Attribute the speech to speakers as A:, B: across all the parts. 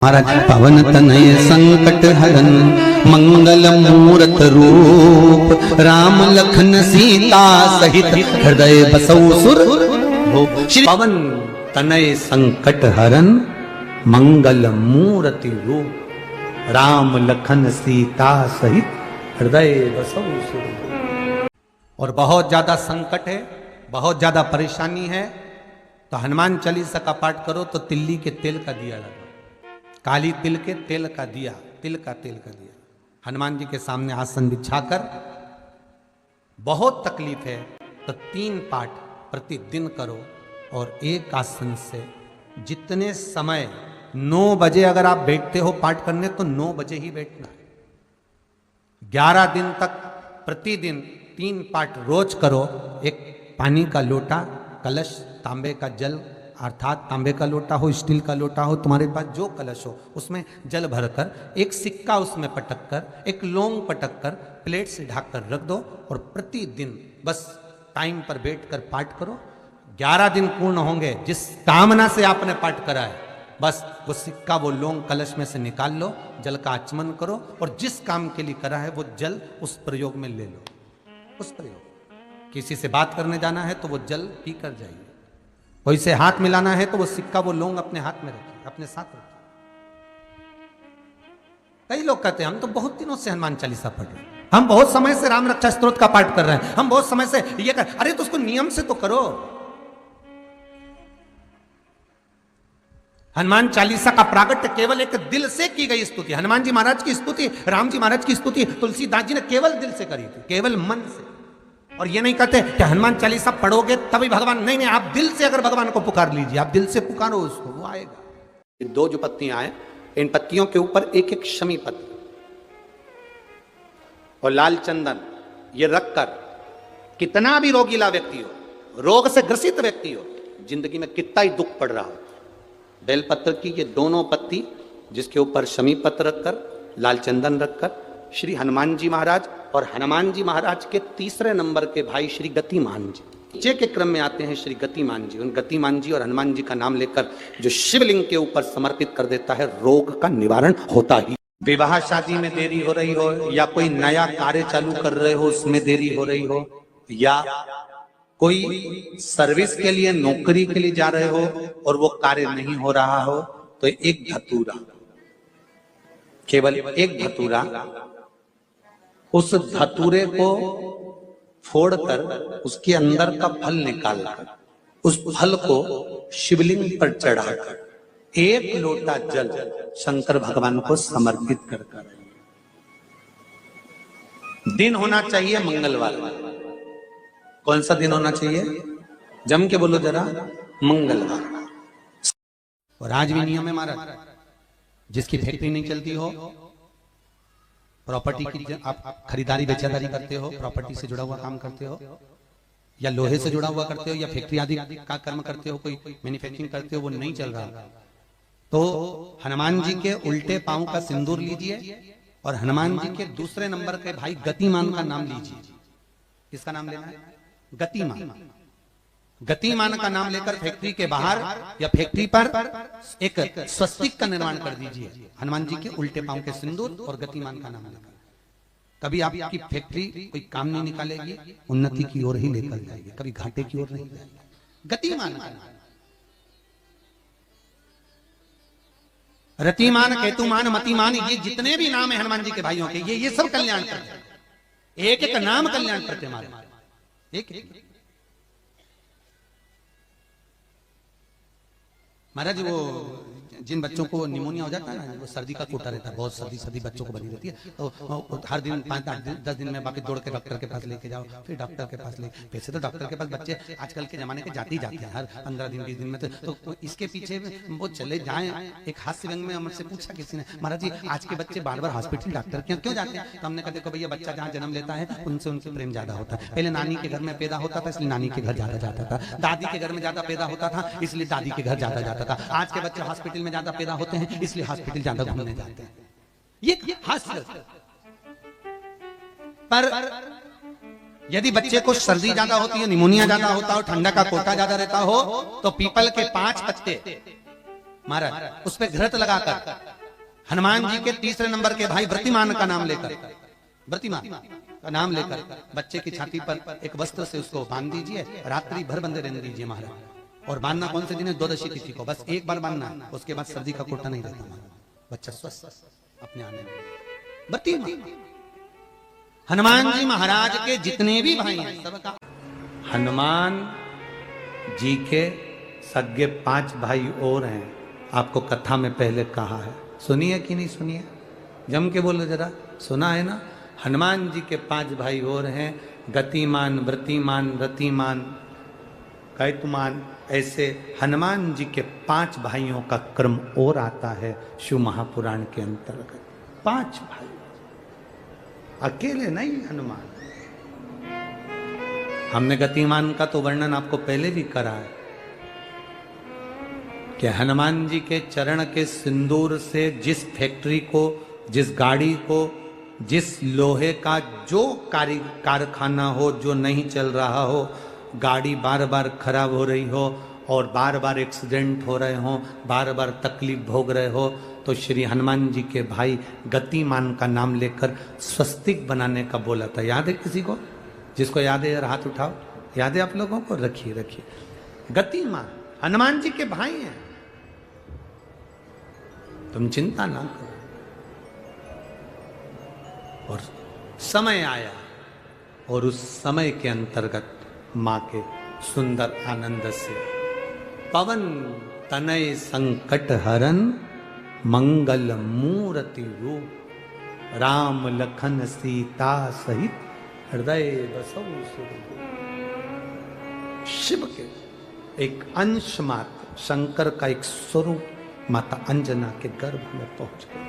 A: महाराज पवन तनय संकट हरन मंगल मूरत रूप राम लखन सीता सहित हृदय बसौ सुर श्री पवन तनय संकट हरन मंगल मूरति रूप राम लखन सीता सहित हृदय बसौ सुर। और बहुत ज्यादा संकट है, बहुत ज्यादा परेशानी है तो हनुमान चालीसा का पाठ करो तो तिल्ली के तेल का दिया लगाओ, काली तिल के तेल का दिया, तिल का तेल का दिया हनुमान जी के सामने आसन बिछाकर। बहुत तकलीफ है तो 3 पाठ प्रतिदिन करो और एक आसन से जितने समय 9 बजे अगर आप बैठते हो पाठ करने तो 9 बजे ही बैठना है। 11 दिन तक प्रतिदिन 3 पाठ रोज करो। एक पानी का लोटा, कलश, तांबे का जल अर्थात तांबे का लोटा हो, स्टील का लोटा हो, तुम्हारे पास जो कलश हो उसमें जल भरकर एक सिक्का उसमें पटक कर, एक लौंग पटक कर प्लेट से ढक कर रख दो और प्रतिदिन बस टाइम पर बैठकर पाठ करो। 11 दिन पूर्ण होंगे, जिस कामना से आपने पाठ करा है बस वो सिक्का, वो लौंग कलश में से निकाल लो, जल का आचमन करो और जिस काम के लिए करा है वो जल उस प्रयोग में ले लो। उस प्रयोग, किसी से बात करने जाना है तो वो जल पी कर जाइए, कोई से हाथ मिलाना है तो वो सिक्का, वो लौंग अपने हाथ में रखिए, अपने साथ रखिए। कई लोग कहते हैं हम तो बहुत दिनों से हनुमान चालीसा पढ़ रहे हैं, हम बहुत समय से राम रक्षा स्तोत्र का पाठ कर रहे हैं, हम बहुत समय से ये कर, अरे तो उसको नियम से तो करो। हनुमान चालीसा का प्रागट्य केवल एक दिल से की गई स्तुति, हनुमान जी महाराज की स्तुति, राम जी महाराज की स्तुति तुलसीदास जी ने केवल दिल से करी थी, केवल मन से। और ये नहीं कहते कि हनुमान चालीसा पढ़ोगे तभी भगवान, नहीं, आप दिल से अगर भगवान को पुकार लीजिए, आप दिल से पुकारो उसको, वो आएगा। 2 जो पत्तियां आए, इन पत्तियों के ऊपर एक एक शमी पत्र और लाल चंदन ये रखकर कितना भी रोगीला व्यक्ति हो, रोग से ग्रसित व्यक्ति हो, जिंदगी में कितना ही दुख पड़ रहा हो, बेलपत्र की ये दोनों पत्ती जिसके ऊपर शमी पत्र रखकर, लाल चंदन रखकर श्री हनुमान जी महाराज और हनुमान जी महाराज के तीसरे नंबर के भाई श्री गतिमान जी, नीचे के क्रम में आते हैं श्री गतिमान जी। उन गतिमान जी और हनुमान जी का नाम लेकर जो शिवलिंग के ऊपर समर्पित कर देता है, रोग का निवारण होता ही। विवाह शादी में देरी हो रही हो या कोई नया कार्य चालू कर रहे हो उसमें देरी हो रही हो या कोई सर्विस के लिए, नौकरी के लिए जा रहे हो और वो कार्य नहीं हो रहा हो तो एक धतूरा, केवल एक धतूरा, उस धतूरे को फोड़कर उसके अंदर का फल निकालकर उस फल को शिवलिंग पर चढ़ाकर 1 लोटा जल शंकर भगवान को समर्पित कर दिन होना चाहिए मंगलवार। कौन सा दिन होना चाहिए? जम के बोलो जरा, मंगलवार। और आज भी नियम है हमारा, जिसकी फैक्ट्री नहीं चलती हो, प्रॉपर्टी की आप खरीदारी बेचादारी करते हो, प्रॉपर्टी से जुड़ा हुआ काम करते हो या लोहे से जुड़ा हुआ करते हो या फैक्ट्री आदि का कर्म करते हो, कोई मैन्युफैक्चरिंग करते हो, वो नहीं चल रहा तो हनुमान जी के उल्टे पांव का सिंदूर लीजिए और हनुमान जी के दूसरे नंबर के भाई गतिमान का नाम लीजिए। किसका नाम लेना है? गतिमान। गतिमान का नाम लेकर फैक्ट्री के बाहर या फैक्ट्री पर एक स्वस्तिक का निर्माण कर दीजिए, हनुमान जी के उल्टे पांव के सिंदूर और गतिमान का नाम लेकर। कभी आपकी फैक्ट्री कोई काम नहीं निकालेगी, उन्नति की ओर ही लेकर जाएगी, कभी घाटे की ओर नहीं जाएगी। गतिमान का नाम, रतिमान, केतुमान, मतिमान, ये जितने भी नाम है हनुमान जी के भाइयों के, ये सब कल्याण करते हैं। एक एक नाम कल्याण करते हमारे, एक एक। महाराज वो जिन बच्चों को निमोनिया हो जाता है ना, वो सर्दी का कोटा रहता है, बहुत सर्दी बच्चों को बनी रहती है, तो हर दिन 5-10 दिन में बाकी दौड़ के डॉक्टर के पास लेके जाओ, फिर डॉक्टर के पास ले। वैसे तो डॉक्टर के पास बच्चे आजकल के जमाने के जाते ही जाते हैं, हर 15 दिन 20 दिन में। तो इसके पीछे वो चले जाएं। एक हास्य व्यंग में हमसे पूछा किसी ने, महाराज जी आज के बच्चे बार बार हॉस्पिटल डॉक्टर क्यों जाते हैं? तो हमने कहा देखो भैया, बच्चा जहाँ जन्म लेता है उनसे उनसे प्रेम ज्यादा होता है। पहले नानी के घर में पैदा होता था इसलिए नानी के घर ज्यादा जाता था, दादी के घर में ज्यादा पैदा होता था इसलिए दादी के घर ज्यादा जाता था। आज के बच्चे हॉस्पिटल में ज्यादा पैदा होते हैं इसलिए हॉस्पिटल ज्यादा घूमने जाते हैं। ये हास्य। पर यदि बच्चे को सर्दी ज्यादा होती है, निमोनिया ज्यादा होता हो, ठंडा का कोटा ज्यादा रहता हो, तो पीपल के 5 पत्ते महाराज उस पे घृत लगाकर हनुमान जी के तीसरे नंबर के भाई व्रतिमान का नाम लेकर, व्रतिमान का नाम लेकर बच्चे की छाती पर एक वस्त्र से उसको बांध दीजिए, रात्रि भर बंदे रहने दीजिए महाराज। और बांधना कौन से दिन है? 12 तिथि को, बस एक बार बांधना, उसके बाद सर्दी का कोटा नहीं रहता महाराज, बच्चा स्वस्थ अपने आने में। व्रतिमान हनुमान जी महाराज के जितने भी भाई हैं सबका, हनुमान जी के सगे 5 भाई और हैं, आपको कथा में पहले कहा है, सुनिए कि नहीं सुनिए? जम के बोलो जरा, सुना है ना? हनुमान जी के 5 भाई और हैं, गतिमान, व्रतिमान, रतिमान, कैतुमान, ऐसे हनुमान जी के 5 भाइयों का क्रम और आता है शिव महापुराण के अंतर्गत। 5 भाई, अकेले नहीं हनुमान। हमने गतिमान का तो वर्णन आपको पहले भी करा है कि हनुमान जी के चरण के सिंदूर से जिस फैक्ट्री को, जिस गाड़ी को, जिस लोहे का जो कारखाना हो जो नहीं चल रहा हो, गाड़ी बार बार खराब हो रही हो और बार बार एक्सीडेंट हो रहे हो, बार बार तकलीफ भोग रहे हो, तो श्री हनुमान जी के भाई गतिमान का नाम लेकर स्वस्तिक बनाने का बोला था। याद है किसी को? जिसको याद है हाथ उठाओ। याद है आप लोगों को? रखिए रखिए। गतिमान हनुमान जी के भाई हैं, तुम चिंता ना करो। और समय आया और उस समय के अंतर्गत मां के सुंदर आनंद से पवन तनय संकट हरन मंगल मूर्ति रूप राम लखन सीता सहित हृदय बसौ सुरभूप। शिव के एक अंश मात्र, शंकर का एक स्वरूप माता अंजना के गर्भ में पहुंच गए।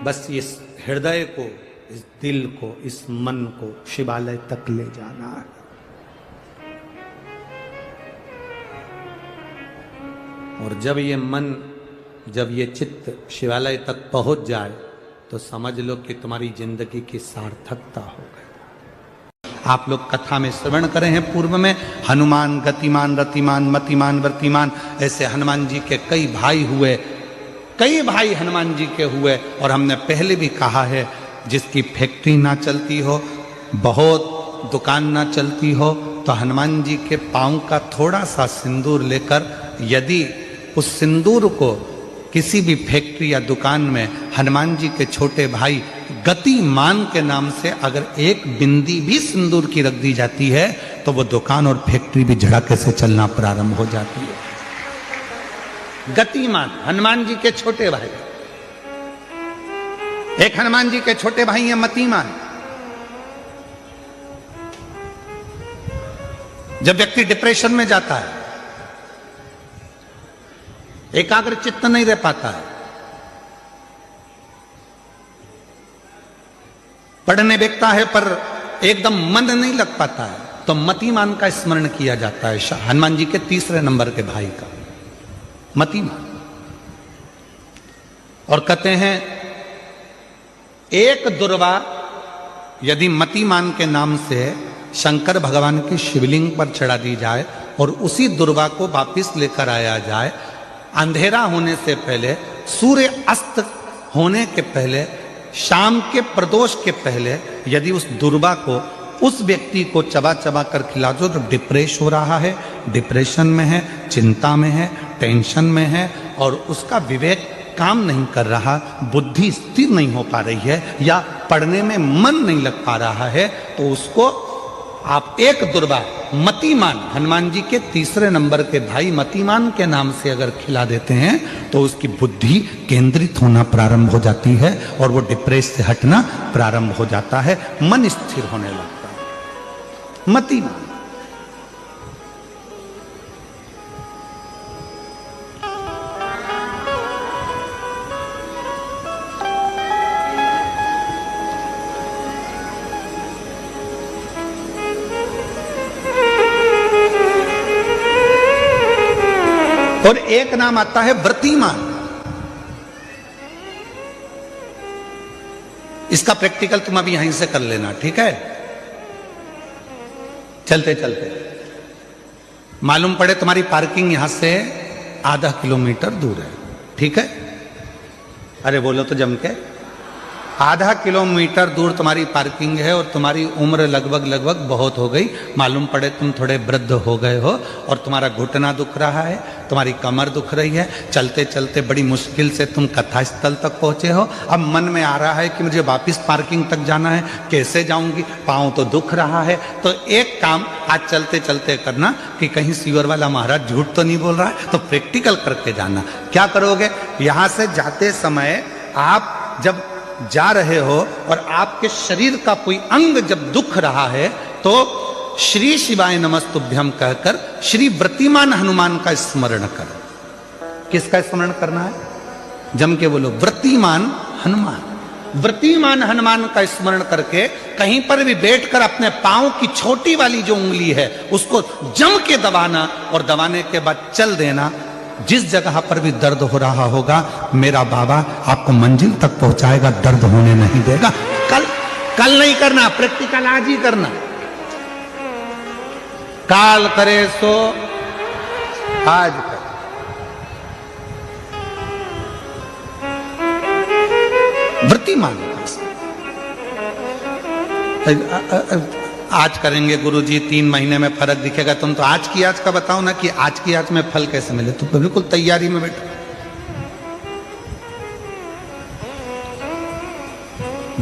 A: बस इस हृदय को, इस दिल को, इस मन को शिवालय तक ले जाना है। और जब ये मन, जब ये चित्त शिवालय तक पहुंच जाए तो समझ लो कि तुम्हारी जिंदगी की सार्थकता हो गई। आप लोग कथा में श्रवण करे हैं पूर्व में, हनुमान, गतिमान, रतिमान, मतिमान, वर्तिमान, ऐसे हनुमान जी के कई भाई हुए, कई भाई हनुमान जी के हुए। और हमने पहले भी कहा है, जिसकी फैक्ट्री ना चलती हो, बहुत दुकान ना चलती हो, तो हनुमान जी के पांव का थोड़ा सा सिंदूर लेकर, यदि उस सिंदूर को किसी भी फैक्ट्री या दुकान में हनुमान जी के छोटे भाई गतिमान के नाम से अगर एक बिंदी भी सिंदूर की रख दी जाती है, तो वो दुकान और फैक्ट्री भी झड़के से चलना प्रारंभ हो जाती है। गतिमान हनुमान जी के छोटे भाई, एक हनुमान जी के छोटे भाई हैं मतिमान। जब व्यक्ति डिप्रेशन में जाता है, एकाग्र चित्त नहीं रह पाता है, पढ़ने बैठता है पर एकदम मन नहीं लग पाता है, तो मतिमान का स्मरण किया जाता है, हनुमान जी के तीसरे नंबर के भाई का, मतिमान। और कहते हैं एक दुर्वा यदि मतिमान के नाम से शंकर भगवान की शिवलिंग पर चढ़ा दी जाए और उसी दुर्वा को वापिस लेकर आया जाए, अंधेरा होने से पहले, सूर्य अस्त होने के पहले, शाम के प्रदोष के पहले यदि उस दुर्वा को उस व्यक्ति को चबा चबा कर खिला दो, तो डिप्रेस हो रहा है, डिप्रेशन में है, चिंता में है, टेंशन में है और उसका विवेक काम नहीं कर रहा, बुद्धि स्थिर नहीं हो पा रही है या पढ़ने में मन नहीं लग पा रहा है, तो उसको आप एक दुर्वा मतिमान, हनुमान जी के तीसरे नंबर के भाई मतिमान के नाम से अगर खिला देते हैं, तो उसकी बुद्धि केंद्रित होना प्रारंभ हो जाती है और वो डिप्रेस से हटना प्रारंभ हो जाता है, मन स्थिर होने लगता है। मतिमान और एक नाम आता है व्रतिमान। इसका प्रैक्टिकल तुम अभी यहीं से कर लेना, ठीक है? चलते चलते मालूम पड़े तुम्हारी पार्किंग यहां से आधा किलोमीटर दूर है, ठीक है? अरे बोलो तो जम के, आधा किलोमीटर दूर तुम्हारी पार्किंग है और तुम्हारी उम्र लगभग बहुत हो गई। मालूम पड़े तुम थोड़े वृद्ध हो गए हो और तुम्हारा घुटना दुख रहा है, तुम्हारी कमर दुख रही है, चलते चलते बड़ी मुश्किल से तुम कथा स्थल तक पहुंचे हो। अब मन में आ रहा है कि मुझे वापस पार्किंग तक जाना है, कैसे जाऊंगी, पाँव तो दुख रहा है। तो एक काम आज चलते चलते करना कि कहीं सीवर वाला महाराज झूठ तो नहीं बोल रहा है, तो प्रैक्टिकल करके जाना। क्या करोगे, यहां से जाते समय आप जब जा रहे हो और आपके शरीर का कोई अंग जब दुख रहा है तो श्री शिवाय नमस्तुभ्यम कहकर श्री व्रतिमान हनुमान का स्मरण करो। किसका स्मरण करना है? जम के बोलो, व्रतिमान हनुमान। व्रतिमान हनुमान का स्मरण करके कहीं पर भी बैठकर अपने पांव की छोटी वाली जो उंगली है उसको जम के दबाना और दबाने के बाद चल देना। जिस जगह पर भी दर्द हो रहा होगा मेरा बाबा आपको मंजिल तक पहुंचाएगा, दर्द होने नहीं देगा। कल नहीं करना, प्रैक्टिकल आज ही करना। काल करे सो आज कर। वृत्तिमान आज करेंगे गुरुजी, 3 महीने में फर्क दिखेगा। तुम तो आज की आज का बताओ ना कि आज की आज में फल कैसे मिले। तुम तो बिल्कुल तैयारी में बैठो।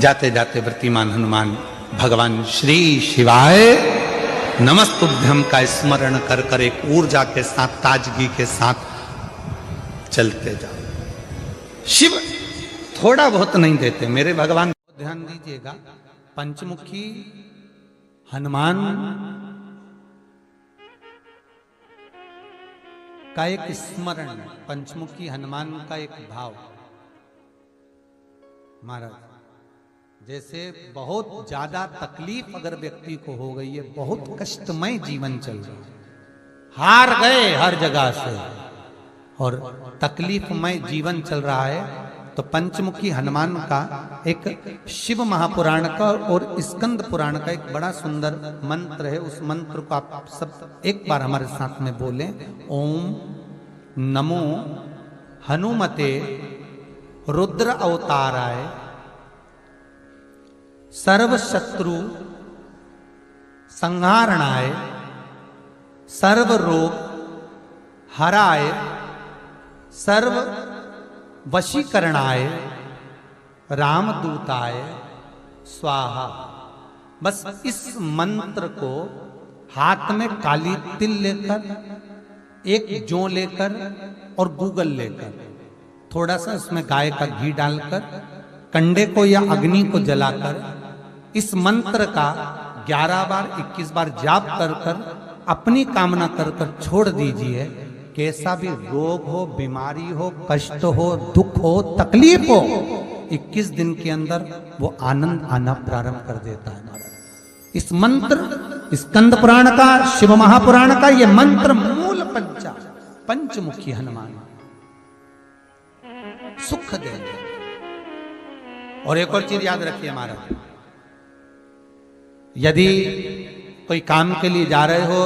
A: जाते जाते व्रतिमान हनुमान भगवान श्री शिवाय नमस्तुभ्यम का स्मरण कर कर एक ऊर्जा के साथ, ताजगी के साथ चलते जाओ। शिव थोड़ा बहुत नहीं देते मेरे भगवान। ध्यान दीजिएगा, पंचमुखी हनुमान का एक स्मरण, पंचमुखी हनुमान का एक भाव। महाराज जैसे बहुत ज्यादा तकलीफ अगर व्यक्ति को हो गई है, बहुत कष्टमय जीवन चल रहा है, हार गए हर जगह से और तकलीफमय जीवन चल रहा है, तो पंचमुखी हनुमान का एक शिव महापुराण का और स्कंद पुराण का एक बड़ा सुंदर मंत्र है। उस मंत्र को आप सब एक बार हमारे साथ में बोलें। ओम नमो हनुमते रुद्र अवताराय सर्व शत्रु संहारणाय सर्व रोग हराय सर्व वशीकरणाय रामदूताय स्वाहा। बस इस मंत्र को हाथ में काली तिल लेकर, एक जौ लेकर और गूगल लेकर, थोड़ा सा इसमें गाय का घी डालकर, कंडे को या अग्नि को जलाकर इस मंत्र का 11 बार 21 बार जाप कर कर अपनी कामना कर कर छोड़ दीजिए। कैसा भी रोग हो, बीमारी हो, कष्ट हो, दुख हो, तकलीफ हो, 21 दिन के अंदर वो आनंद आना प्रारंभ कर देता है। इस मंत्र, स्कंद पुराण का, शिव महापुराण का ये मंत्र मूल पंचमुखी हनुमान सुख देंगे। और एक और चीज याद रखिए हमारा, यदि कोई काम के लिए जा रहे हो,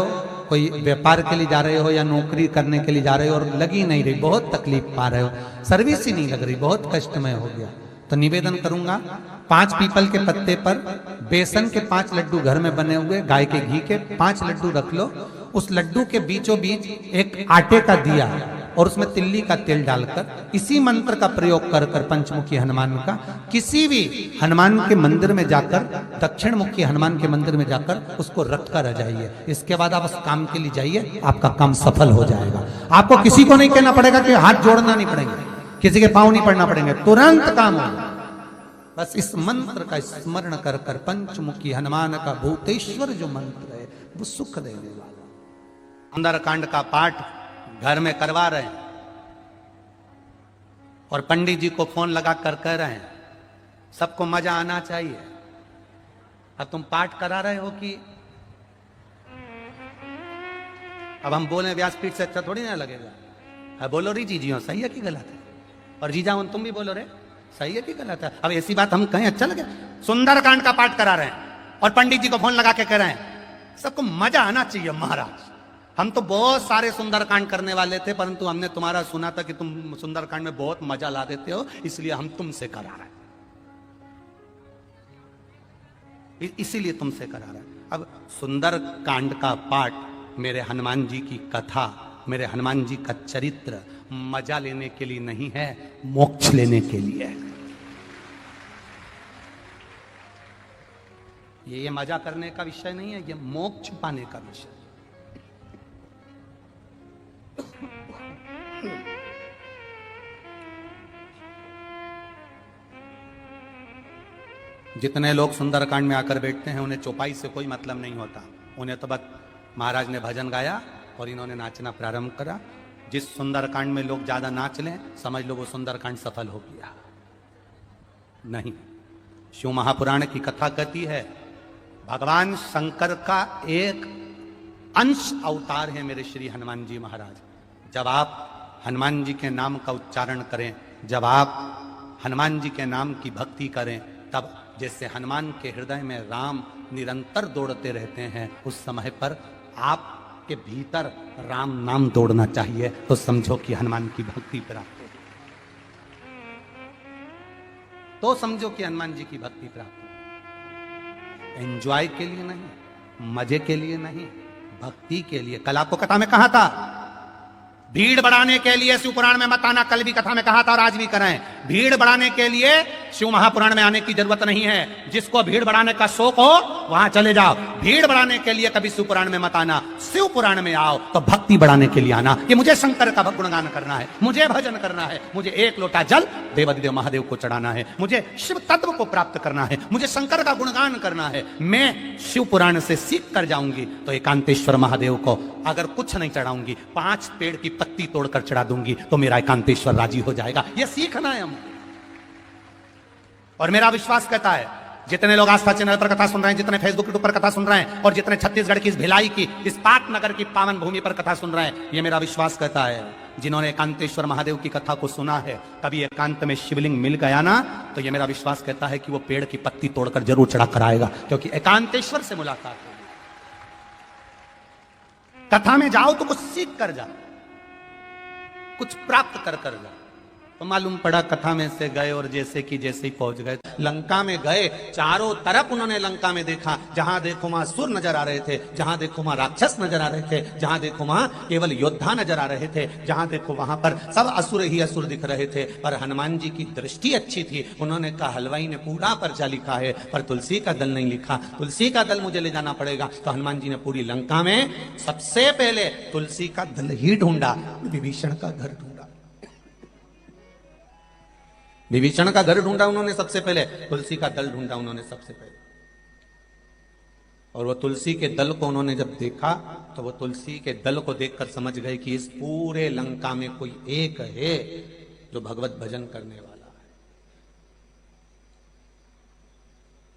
A: कोई व्यापार के लिए जा रहे हो या नौकरी करने के लिए जा रहे हो और लगी नहीं रही, बहुत तकलीफ पा रहे हो, सर्विस ही नहीं लग रही, बहुत कष्टमय हो गया, तो निवेदन करूंगा 5 पीपल के पत्ते पर बेसन के 5 लड्डू घर में बने हुए, गाय के घी के 5 लड्डू रख लो। उस लड्डू के बीचों बीच एक आटे का दिया और उसमें तिल्ली का तेल डालकर इसी मंत्र का प्रयोग कर कर पंचमुखी हनुमान का किसी भी हनुमान के मंदिर में जाकर, दक्षिण मुखी हनुमान के मंदिर में जाकर उसको रख कर आ जाइए। इसके बाद आप उस काम के लिए जाइए, आपका काम सफल हो जाएगा। आपको किसी को नहीं कहना पड़ेगा कि हाथ जोड़ना नहीं पड़ेंगे, किसी के पांव नहीं पड़ना पड़ेंगे, तुरंत काम होगा। बस इस मंत्र का स्मरण कर कर पंचमुखी हनुमान का भूतेश्वर जो मंत्र है वो सुख देने वाला। सुंदरकांड का पाठ घर में करवा रहे हैं और पंडित जी को फोन लगा कर कह रहे हैं सबको मजा आना चाहिए। अब तुम पाठ करा रहे हो कि अब हम बोले व्यासपीठ से अच्छा थोड़ी ना लगेगा। अब बोलो री जीजियो सही है कि गलत है? और जीजा तुम भी बोलो रे, सही है कि गलत है? अब ऐसी बात हम कहें अच्छा लगे? सुंदरकांड का पाठ करा रहे हैं और पंडित जी को फोन लगा के कह रहे हैं। सबको मजा आना चाहिए महाराज। हम तो बहुत सारे सुंदरकांड करने वाले थे, परंतु हमने तुम्हारा सुना था कि तुम सुंदरकांड में बहुत मजा ला देते हो, इसलिए हम तुमसे करा रहे हैं, इसीलिए तुमसे करा रहे हैं। अब सुंदरकांड का पाठ, मेरे हनुमान जी की कथा, मेरे हनुमान जी का चरित्र मजा लेने के लिए नहीं है, मोक्ष लेने के लिए है। ये मजा करने का विषय नहीं है, ये मोक्ष पाने का विषय। जितने लोग सुंदरकांड में आकर बैठते हैं उन्हें चौपाई से कोई मतलब नहीं होता, उन्हें तो बस महाराज ने भजन गाया और इन्होंने नाचना प्रारंभ करा। जिस सुंदरकांड में लोग ज्यादा नाच लें, समझ लो वो सुंदरकांड सफल हो गया। नहीं, शिव महापुराण की कथा कहती है भगवान शंकर का एक अंश अवतार है मेरे श्री हनुमान जी महाराज। जब आप हनुमान जी के नाम का उच्चारण करें, जब आप हनुमान जी के नाम की भक्ति करें, तब जैसे हनुमान के हृदय में राम निरंतर दौड़ते रहते हैं, उस समय पर आपके भीतर राम नाम दौड़ना चाहिए, तो समझो कि हनुमान की भक्ति प्राप्त हो, तो समझो कि हनुमान जी की भक्ति प्राप्त हो। एंजॉय के लिए नहीं, मजे के लिए नहीं, भक्ति के लिए। कल आपको कथा में कहा था भीड़ बढ़ाने के लिए शिव पुराण में मत आना, कल भी कथा में कहा था और आज भी कराएं। भीड़ बढ़ाने के लिए शिव महापुराण में आने की जरूरत नहीं है। जिसको भीड़ बढ़ाने का शौक हो वहां चले जाओ। भीड़ बढ़ाने के लिए कभी शिव पुराण में मत आना, शिव पुराण में आओ तो भक्ति बढ़ाने के लिए आना कि मुझे शंकर का गुणगान करना है, मुझे भजन करना है, मुझे एक लोटा जल देवादिदेव महादेव को चढ़ाना है, मुझे शिव तत्व को प्राप्त करना है, मुझे शंकर का गुणगान करना है। मैं शिव पुराण से सीख कर जाऊंगी तो एकांतेश्वर महादेव को अगर कुछ नहीं चढ़ाऊंगी, 5 पेड़ की पत्ती तोड़कर चढ़ा दूंगी तो मेरा एकांतेश्वर राजी हो जाएगा। यह सीखना है हम। और मेरा विश्वास कहता है जितने लोग आस्था चैनल पर कथा सुन रहे हैं, जितने फेसबुक यूट्यूब पर कथा सुन रहे हैं और जितने छत्तीसगढ़ की इस भिलाई की, इस पाटनगर की पावन भूमि पर कथा सुन रहे हैं, ये मेरा विश्वास कहता है जिन्होंने एकांतेश्वर महादेव की कथा को सुना है, कभी एकांत में शिवलिंग मिल गया ना, तो ये मेरा विश्वास कहता है कि वो पेड़ की पत्ती तोड़कर जरूर चढ़ा कर आएगा, क्योंकि एकांतेश्वर से मुलाकात है। कथा में जाओ तो कुछ सीख कर जाओ, कुछ प्राप्त कर कर जाओ। तो मालूम पड़ा कथा में से गए और जैसे कि जैसे ही पहुंच गए लंका में गए, चारों तरफ उन्होंने लंका में देखा, जहां देखो वहां सुर नजर आ रहे थे, जहां देखो वहां राक्षस नजर आ रहे थे, जहां देखो वहां केवल योद्धा नजर आ रहे थे, जहां देखो वहां पर सब असुर ही असुर दिख रहे थे। पर हनुमान जी की दृष्टि अच्छी थी, उन्होंने कहा हलवाई ने पूरा पर्चा लिखा है पर तुलसी का दल नहीं लिखा, तुलसी का दल मुझे ले जाना पड़ेगा। तो हनुमान जी ने पूरी लंका में सबसे पहले तुलसी का दल ही ढूंढा, विभीषण का घर ढूंढा, विभीषण का घर ढूंढा उन्होंने सबसे पहले, तुलसी का दल ढूंढा उन्होंने सबसे पहले। और वो तुलसी के दल को उन्होंने जब देखा तो वो तुलसी के दल को देखकर समझ गए कि इस पूरे लंका में कोई एक है जो भगवत भजन करने वाला है।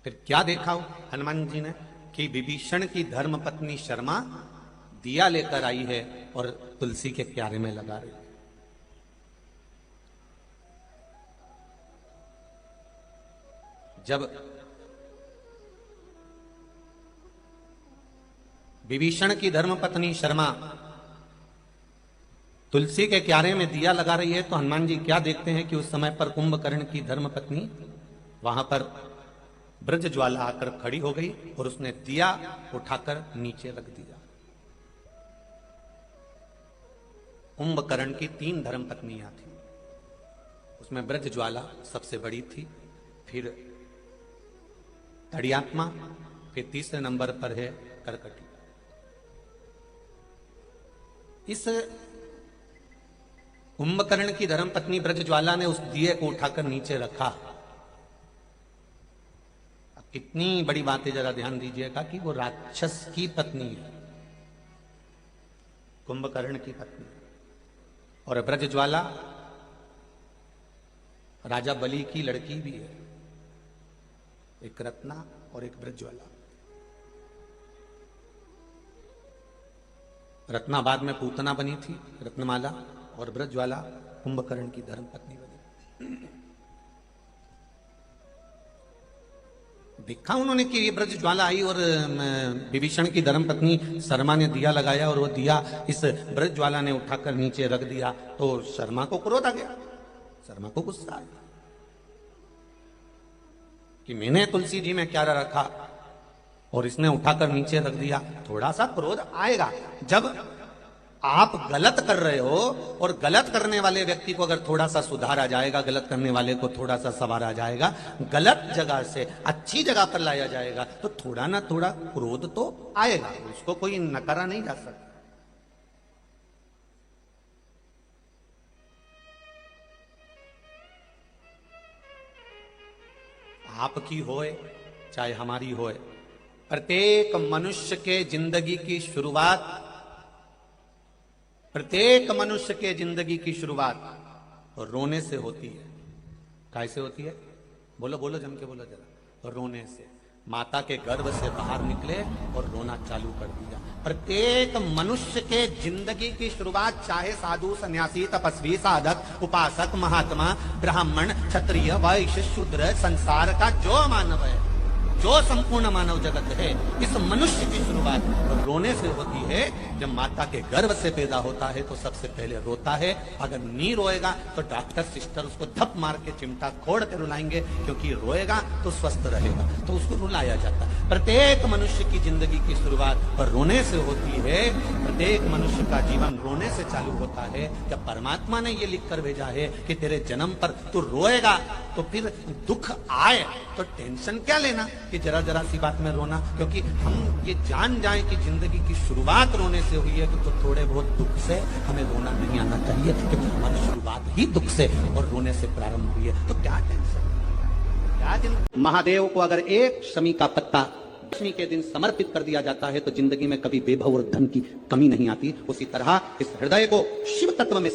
A: फिर क्या देखा हनुमान जी ने कि विभीषण की धर्म पत्नी शर्मा दिया लेकर आई है और तुलसी के क्यारे में लगा रही है। जब विभीषण की धर्मपत्नी शर्मा तुलसी के क्यारे में दिया लगा रही है तो हनुमान जी क्या देखते हैं कि उस समय पर कुंभकर्ण की धर्मपत्नी वहां पर ब्रज ज्वाला आकर खड़ी हो गई और उसने दिया उठाकर नीचे रख दिया। कुंभकर्ण की 3 धर्मपत्नियां थी, उसमें ब्रज ज्वाला सबसे बड़ी थी, फिर तड़ियात्मा, फिर तीसरे नंबर पर है करकटी। इस कुंभकर्ण की धर्मपत्नी ब्रजज्वाला ने उस दिए को उठाकर नीचे रखा। अब कितनी बड़ी बात है, जरा ध्यान दीजिएगा कि वो राक्षस की पत्नी है, कुंभकर्ण की पत्नी, और ब्रजज्वाला राजा बलि की लड़की भी है, एक रत्ना और एक ब्रजज्वाला। रत्ना बाद में पूतना बनी थी, रत्नमाला, और ब्रजज्वाला कुंभकर्ण की धर्मपत्नी बनी। देखा उन्होंने कि ये ब्रज ज्वाला आई और विभीषण की धर्मपत्नी शर्मा ने दिया लगाया और वो दिया इस ब्रज ज्वाला ने उठाकर नीचे रख दिया, तो शर्मा को क्रोध आ गया, शर्मा को गुस्सा आ गया कि मैंने तुलसी जी में क्या रखा और इसने उठाकर नीचे रख दिया। थोड़ा सा क्रोध आएगा जब आप गलत कर रहे हो और गलत करने वाले व्यक्ति को अगर थोड़ा सा सुधार आ जाएगा, गलत करने वाले को थोड़ा सा सवार आ जाएगा, गलत जगह से अच्छी जगह पर लाया जाएगा, तो थोड़ा ना थोड़ा क्रोध तो आएगा, उसको कोई नकारा नहीं जा सकता। आपकी होए चाहे हमारी होए, प्रत्येक मनुष्य के जिंदगी की शुरुआत, प्रत्येक मनुष्य के जिंदगी की शुरुआत रोने से होती है। कैसे होती है? बोलो बोलो, जम के बोलो जरा। रोने से। माता के गर्भ से बाहर निकले और रोना चालू कर दिया। प्रत्येक मनुष्य के जिंदगी की शुरुआत, चाहे साधु, सन्यासी, तपस्वी, साधक, उपासक, महात्मा, ब्राह्मण, क्षत्रिय, वैश्य, शूद्र, संसार का जो मानव है, जो संपूर्ण मानव जगत है, इस मनुष्य की शुरुआत रोने से होती है। जब माता के गर्भ से पैदा होता है तो सबसे पहले रोता है। अगर नहीं रोएगा तो डॉक्टर सिस्टर उसको धप मार के चिमटा खोड़ के रुलाएंगे, क्योंकि रोएगा तो स्वस्थ रहेगा, तो उसको रुलाया जाता है। प्रत्येक मनुष्य की जिंदगी की शुरुआत रोने से होती है। प्रत्येक मनुष्य का जीवन रोने से चालू होता है। जब परमात्मा ने ये लिख कर भेजा है कि तेरे जन्म पर तू रोएगा, तो फिर दुख आए तो टेंशन क्या लेना कि जरा जरा सी बात में रोना, क्योंकि हम ये जान जाएं कि जिंदगी की शुरुआत रोने से हुई है, तो थोड़े बहुत दुख से हमें रोना नहीं आना चाहिए, क्योंकि हमारी शुरुआत ही दुख से और रोने से प्रारंभ हुई है। तो क्या टेंशन, क्या महादेव को अगर एक शमी का पत्ता दशमी के दिन समर्पित कर दिया जाता है तो जिंदगी में कभी वैभव और धन की कमी नहीं आती। उसी तरह इस हृदय को शिव तत्व में